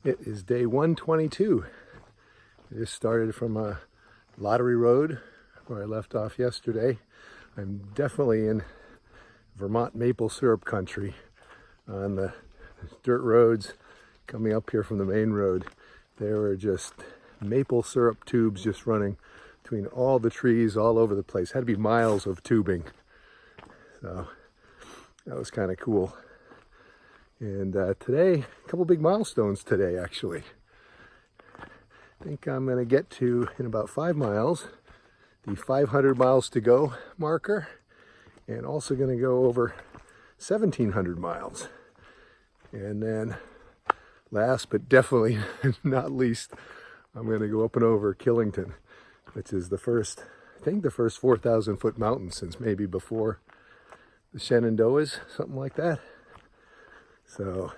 It is day 122. I just started from a Lottery Road where I left off yesterday. I'm definitely in Vermont maple syrup country on the dirt roads coming up here from the main road. There were just maple syrup tubes just running between all the trees all over the place. Had to be miles of tubing. So that was kind of cool. And today, a couple big milestones today actually. I think I'm going to get to, in about 5 miles, the 500 miles to go marker, and also going to go over 1,700 miles. And then last but definitely not least, I'm going to go up and over Killington, which is the first, I think the first 4,000 foot mountain since maybe before the Shenandoahs, something like that. So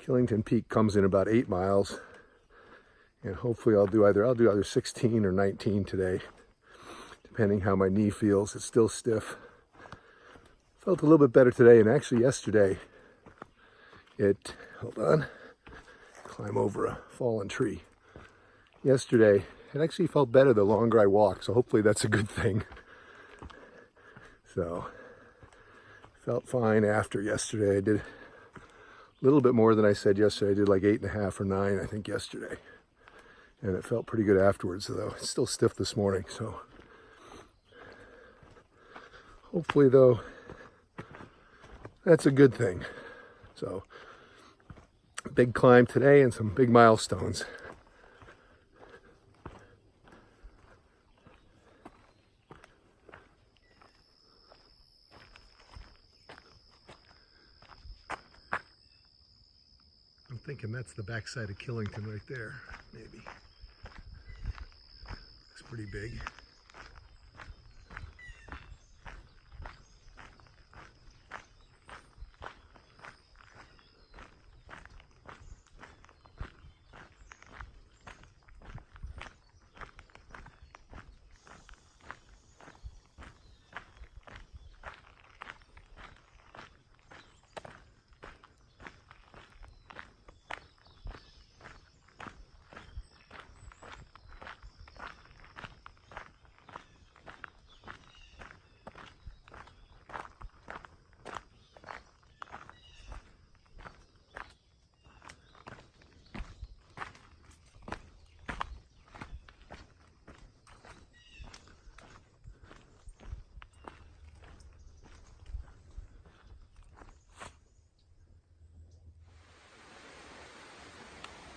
Killington Peak comes in about 8 miles, and hopefully I'll do either 16 or 19 today, depending how my knee feels. It's still stiff. Felt a little bit better today, and actually yesterday hold on, climb over a fallen tree. Yesterday it actually felt better the longer I walked, so hopefully that's a good thing. So felt fine after yesterday. I did a little bit more than I said yesterday. I did like 8.5 or 9, I think, yesterday. And it felt pretty good afterwards, though. It's still stiff this morning, so hopefully, though, that's a good thing. So, big climb today and some big milestones. I'm thinking that's the backside of Killington right there, maybe. It's pretty big.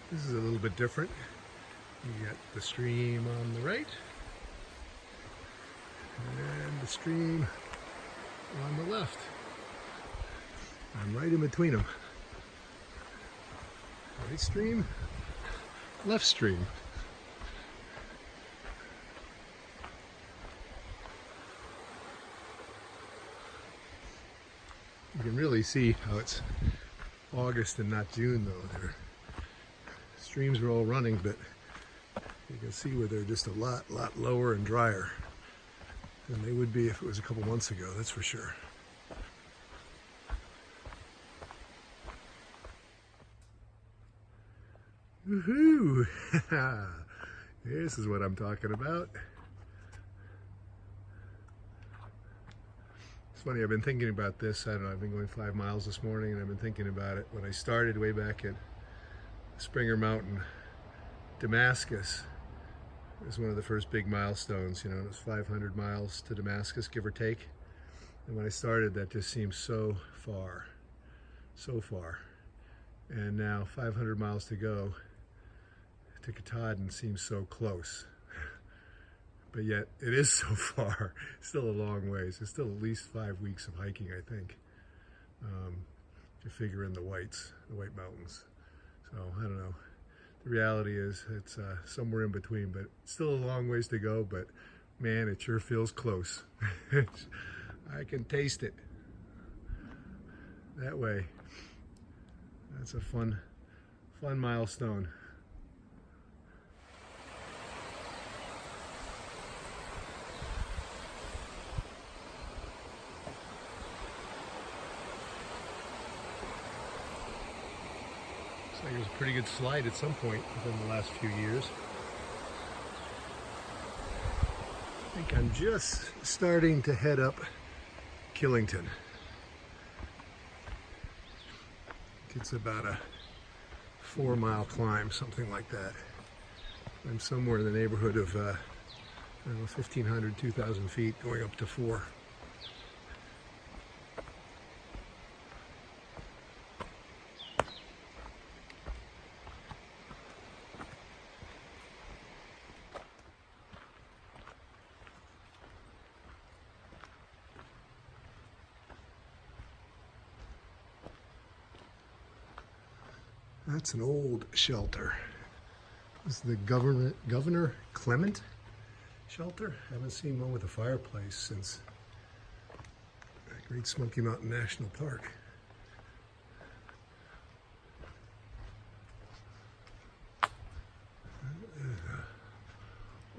This is a little bit different. You got the stream on the right and the stream on the left. I'm right in between them. Right stream, left stream. You can really see how it's August and not June, though. Streams are all running, but you can see where they're just a lot lower and drier than they would be if it was a couple months ago, that's for sure. Woohoo! This is what I'm talking about. It's funny, I've been thinking about this. I don't know, I've been going 5 miles this morning, and I've been thinking about it when I started way back at Springer Mountain. Damascus was one of the first big milestones. You know, it was 500 miles to Damascus, give or take. And when I started, that just seemed so far. And now 500 miles to go to Katahdin seems so close. But yet it is so far. Still a long ways. It's still at least 5 weeks of hiking, I think. If you figure in the White Mountains. So, I don't know. The reality is it's somewhere in between, but still a long ways to go, but man, it sure feels close. I can taste it that way. That's a fun milestone. Looks like it was a pretty good slide at some point within the last few years. I think I'm just starting to head up Killington. It's about a 4-mile climb, something like that. I'm somewhere in the neighborhood of I don't know, 1,500, 2,000 feet, going up to 4. That's an old shelter. This is the Governor Clement shelter. I haven't seen one with a fireplace since Great Smoky Mountain National Park.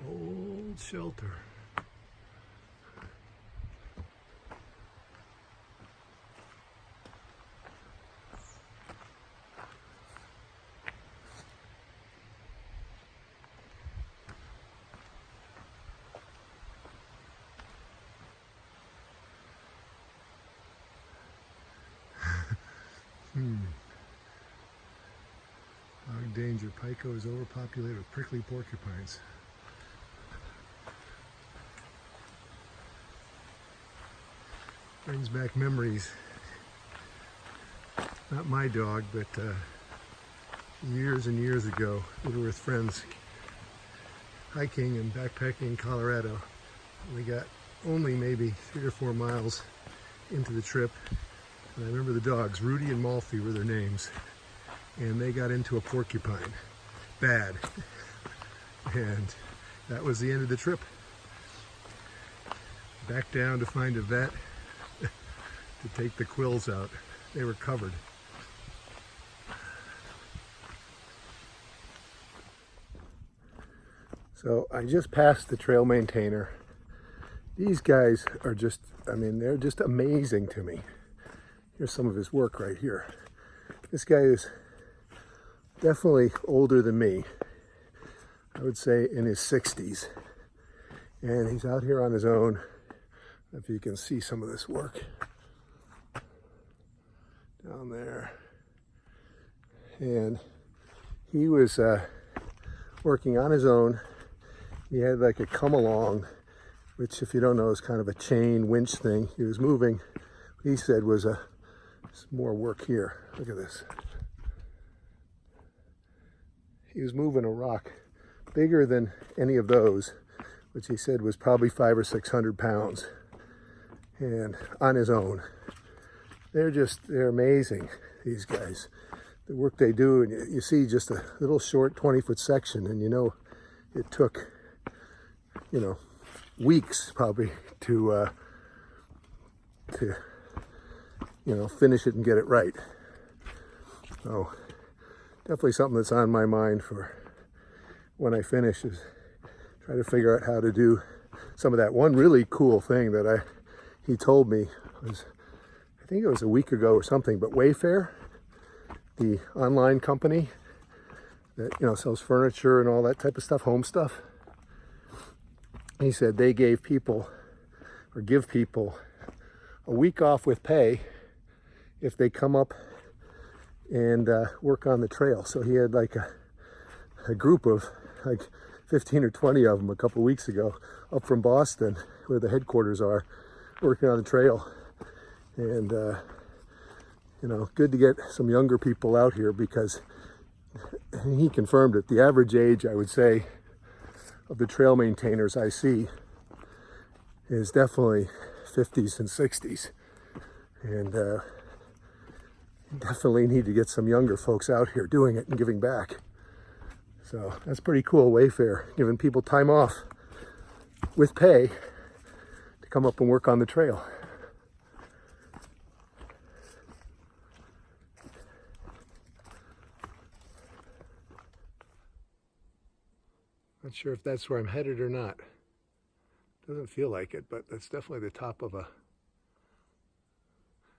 Old shelter. Log danger. Pico is overpopulated with prickly porcupines. Brings back memories. Not my dog, but years and years ago, we were with friends hiking and backpacking in Colorado. We got only maybe 3 or 4 miles into the trip. And I remember the dogs, Rudy and Malfi were their names, and they got into a porcupine, bad. And that was the end of the trip. Back down to find a vet to take the quills out. They were covered. So I just passed the trail maintainer. These guys are just, I mean, they're just amazing to me. Here's some of his work right here. This guy is definitely older than me. I would say in his 60s. And he's out here on his own. If you can see some of this work. Down there. And he was working on his own. He had like a come along, which if you don't know is kind of a chain winch thing. He was moving, he said was more work here. Look at this. He was moving a rock bigger than any of those, which he said was probably 500 or 600 pounds, and on his own. They're amazing, these guys. The work they do, and you see just a little short 20-foot section, and you know it took, you know, weeks probably to you know, finish it and get it right. So definitely something that's on my mind for when I finish is try to figure out how to do some of that. One really cool thing that he told me was, I think it was a week ago or something, but Wayfair, the online company that, you know, sells furniture and all that type of stuff, home stuff. He said they gave people, or give people, a week off with pay if they come up and work on the trail. So he had like a group of like 15 or 20 of them a couple of weeks ago up from Boston, where the headquarters are, working on the trail. And you know, good to get some younger people out here, because he confirmed it. The average age, I would say, of the trail maintainers I see is definitely 50s and 60s. And definitely need to get some younger folks out here doing it and giving back. So that's pretty cool, Wayfair, giving people time off with pay to come up and work on the trail. Not sure if that's where I'm headed or not. Doesn't feel like it, but that's definitely the top of a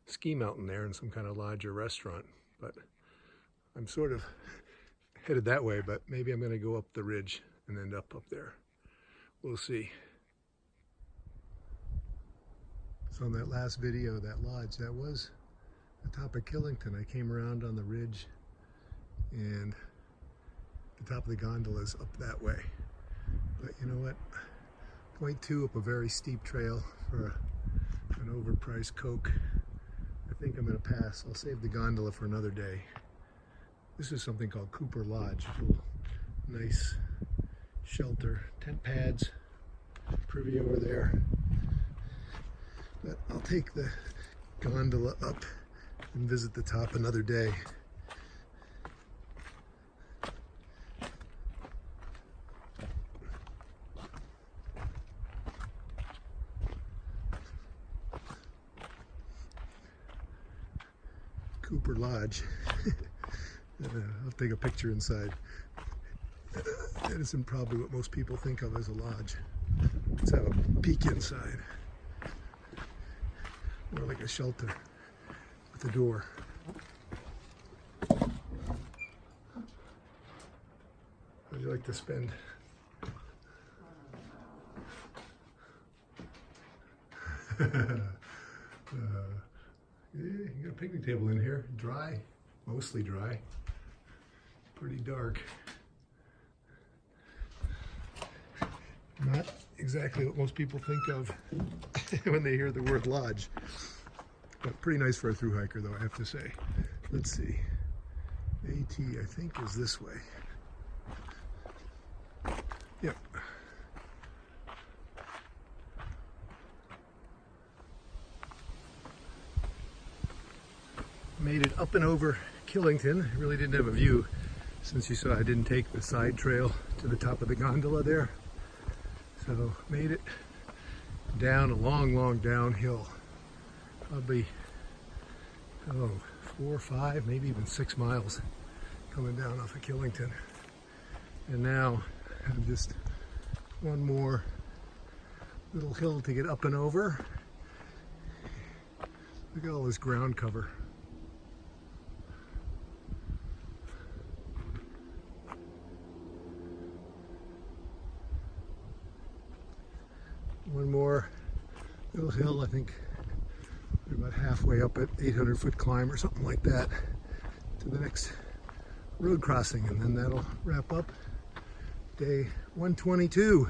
ski mountain there, and some kind of lodge or restaurant. But I'm sort of headed that way, but maybe I'm going to go up the ridge and end up there. We'll see. So in that last video, that lodge, that was the top of Killington. I came around on the ridge, and the top of the gondola is up that way. But you know what? 0.2 up a very steep trail for an overpriced Coke. I think I'm going to pass. I'll save the gondola for another day. This is something called Cooper Lodge. Nice shelter, tent pads, privy over there. But I'll take the gondola up and visit the top another day. Cooper Lodge. I'll take a picture inside. That isn't probably what most people think of as a lodge. Let's have a peek inside. More like a shelter with a door. How'd you like to spend? Yeah, you got a picnic table in here. Dry, mostly dry. Pretty dark. Not exactly what most people think of when they hear the word lodge. But pretty nice for a thru hiker, though, I have to say. Let's see. AT, I think, is this way. Yep. Made it up and over Killington. I really didn't have a view, since you saw I didn't take the side trail to the top of the gondola there. So made it down a long downhill, probably 4, 5, maybe even 6 miles coming down off of Killington. And now I have just one more little hill to get up and over. Look at all this ground cover. One more little hill, I think we're about halfway up at 800-foot climb or something like that to the next road crossing, and then that'll wrap up day 122.